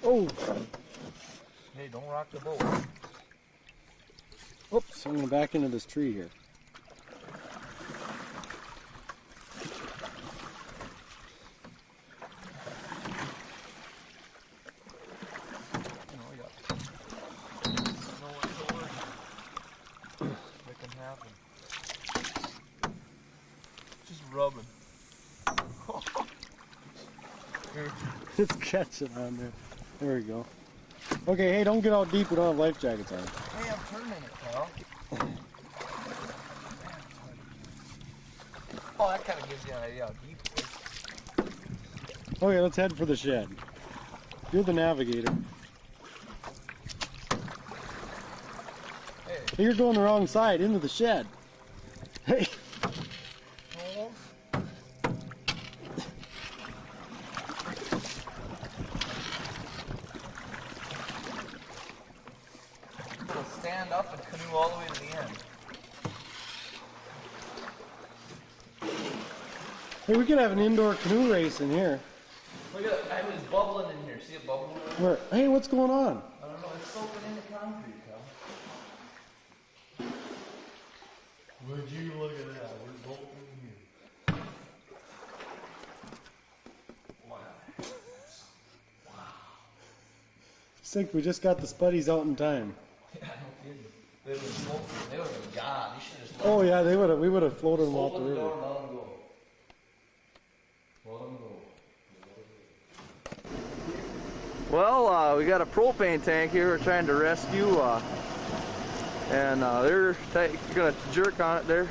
Oh! Hey, don't rock the boat. Oops, I'm going to back into this tree here. Just rubbing. It's catching on there. There we go. Okay, hey, don't get out deep. We don't have life jackets on. Hey, I'm turning it, pal. Oh, that kind of gives you an idea how deep it is. Okay, let's head for the shed. You're the navigator. Hey, you're going the wrong side, into the shed. Hey. Stand up and canoe all the way to the end. Hey, we could have an indoor canoe race in here. Look at it, I was bubbling in here. See it bubbling? Where? Hey, what's going on? I don't know, it's soaking in the concrete, pal. Would you look at that? We're bolting in here. Wow. I think we just got the spuddies out in time. Yeah, no kidding. They would have floated. They would have been gone. You should have just Oh yeah, we would have floated them off the open the river. door and let them go. Let them go. Well, we got a propane tank here we're trying to rescue, and they're gonna jerk on it there.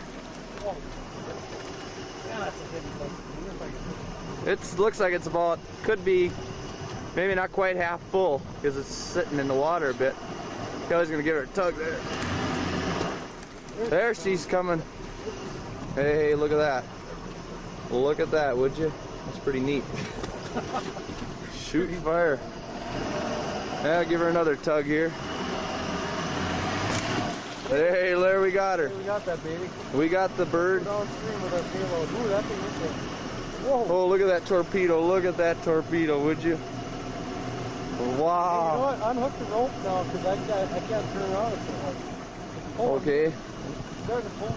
It looks like it's about, could be maybe not quite half full because it's sitting in the water a bit. Kelly's gonna give her a tug there. There she's coming. Hey, look at that. Look at that, would you? That's pretty neat. Shooting fire. Yeah, give her another tug here. Hey, there we got her. Hey, we got that baby. We got the bird. Downstream with our payload. Ooh, that thing is there. Whoa. Oh, look at that torpedo. Look at that torpedo, would you? Wow. Hey, you know what? Unhook the rope now because I can't turn around. Okay. Start to pull.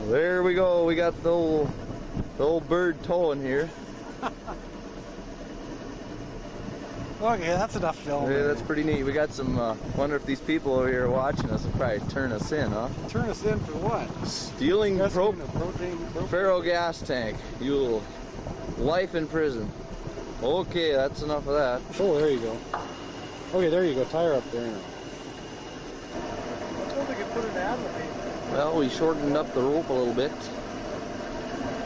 There we go. We got the old bird towing here. Okay, that's enough film. Hey, that's pretty neat. We got some, wonder if these people over here watching us will probably turn us in, huh? Turn us in for what? Stealing propane. Faro gas tank. You'll life in prison. Okay, that's enough of that. Oh, there you go. Okay, there you go. Tie her up there now. I don't think I put an ad. Well, we shortened up the rope a little bit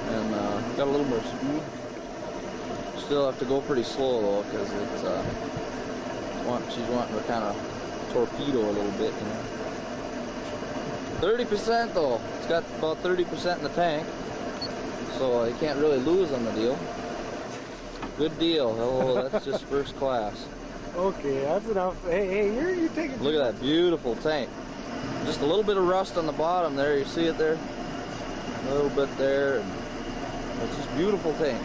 and got a little more speed. Still have to go pretty slow though, because it's she's wanting to kind of torpedo a little bit. You know. 30% though. It's got about 30% in the tank, so you can't really lose on the deal. Good deal. Oh, that's just first class. Okay, that's enough. Hey, you take it. Look at that beautiful tank. Just a little bit of rust on the bottom there. You see it there? A little bit there. And it's just beautiful tank.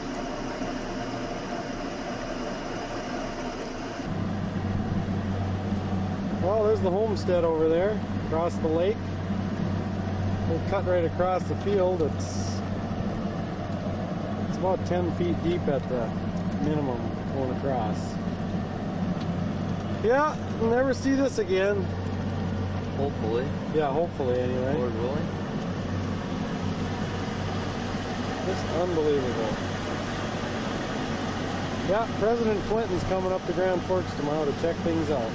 Well, there's the homestead over there, across the lake. We'll cut right across the field. It's about 10 feet deep at the minimum going across. Yeah, we'll never see this again. Hopefully. Yeah, hopefully anyway. Lord willing. Just unbelievable. Yeah, President Clinton's coming up to Grand Forks tomorrow to check things out.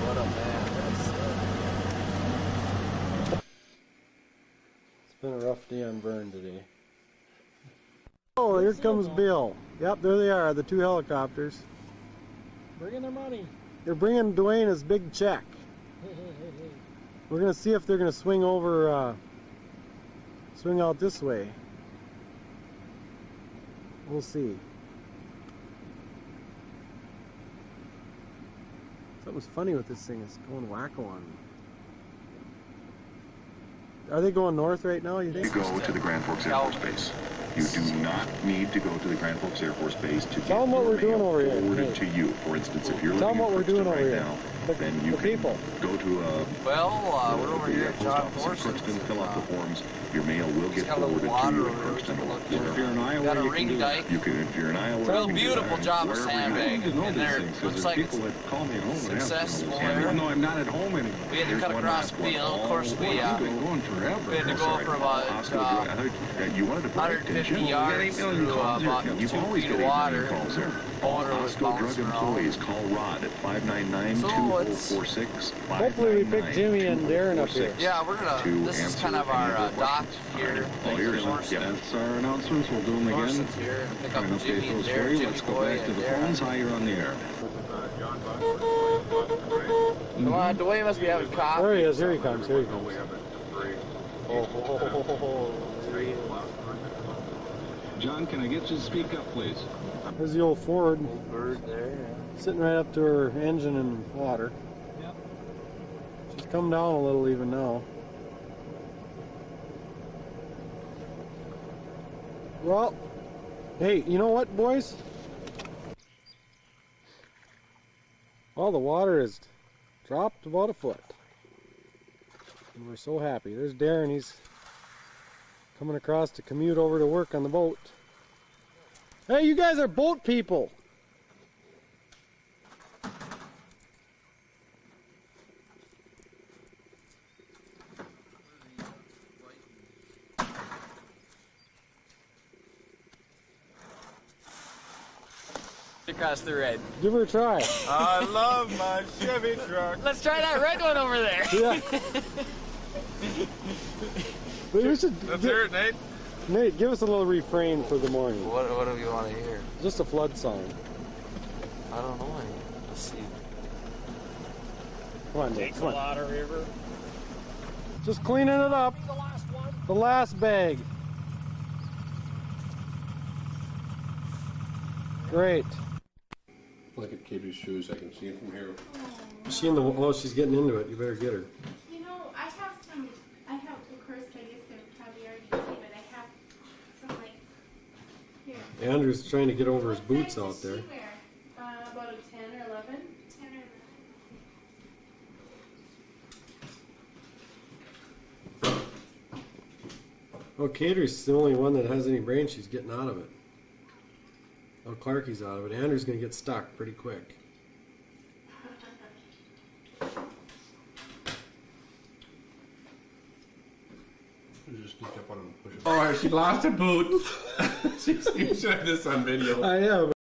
What a man. It's been a rough day on Vern today. Oh, here comes Bill. Yep, there they are, the two helicopters. Bringing their money. They're bringing Dwayne his big check. We're going to see if they're going to swing over, swing out this way. We'll see. Something's funny with this thing. It's going wacko on me. Are they going north right now, you think? You go to the Grand Forks Air Force Base. You do not need to go to the Grand Forks Air Force Base to Tell get them what your we're doing mail over here. forwarded Hey. to you. For instance, if you're Tell living them what in we're doing Crookston over right here. now, The- then you the can people. go to Well, we're over the here at post John office in Forson's. Crookston, fill out the forms. Your mail will get got a little forwarded to water you in over there we Crookston can or look wherever. If you're in Iowa, Got a you can ring do that. dike. You can, if you're in Iowa, Real you can do beautiful that. job of Wherever you sandbagging. go. To know And these there, things, 'cause looks there's like people it's that call me at home and ask me successful all this. there. Even though I'm not at home anymore. we had to Here's cut one across last the one. field. Of course, we I've been going forever. we had to go for about Oscar, I think you wanted to break, didn't 150 you? yards through about 2 You've always feet got of 8 water. million calls there. Water was Osco Drug bouncing around. Employees, call Rod at 599-2046. Hopefully we pick Jimmy and Darren up here. Yeah, we're gonna. This is kind of our dock here. All yours. Forson's. That's our announcements. We'll do them again. Forson's here. Pick Try up and Jimmy update and those for Darren, you. Jimmy Let's go Boy back to and the Darren. phones. How you're on the air. Come on, Dwayne must be having coffee. There he is. Here he comes. Here he comes. John, can I get you to speak up, please? There's the old Ford Bird there. sitting right up to her engine in water. Yep. She's come down a little even now. Well, hey, you know what, boys? Well, the water has dropped about a foot. And we're so happy. There's Darren. He's coming across to commute over to work on the boat. Hey, you guys are boat people. Across the red. Give her a try. I love my Chevy truck. Let's try that red one over there. Yeah. But we should Let's hear it, Nate. Nate, give us a little refrain for the morning. What do you want to hear? Just a flood song. I don't know any. Let's see. Come on, Nate. Take the Come on. water river. Just cleaning it up. The last one. The last bag. Great. Look at Katie's shoes. I can see it from here. Is she in the? Oh, she's getting into it. You better get her. You know, I have some, of course, I guess they're probably already busy, but I have some, like, here. Andrew's trying to get over his What boots size out does there. she wear? About a 10 or 11? 10 or 11. Oh, Cater's the only one that has any brains. She's getting out of it. Oh, Clarky's out of it. Andrew's gonna get stuck pretty quick. You just sneak up on him and push him. Oh, she lost her boot. You should have this on video. I am.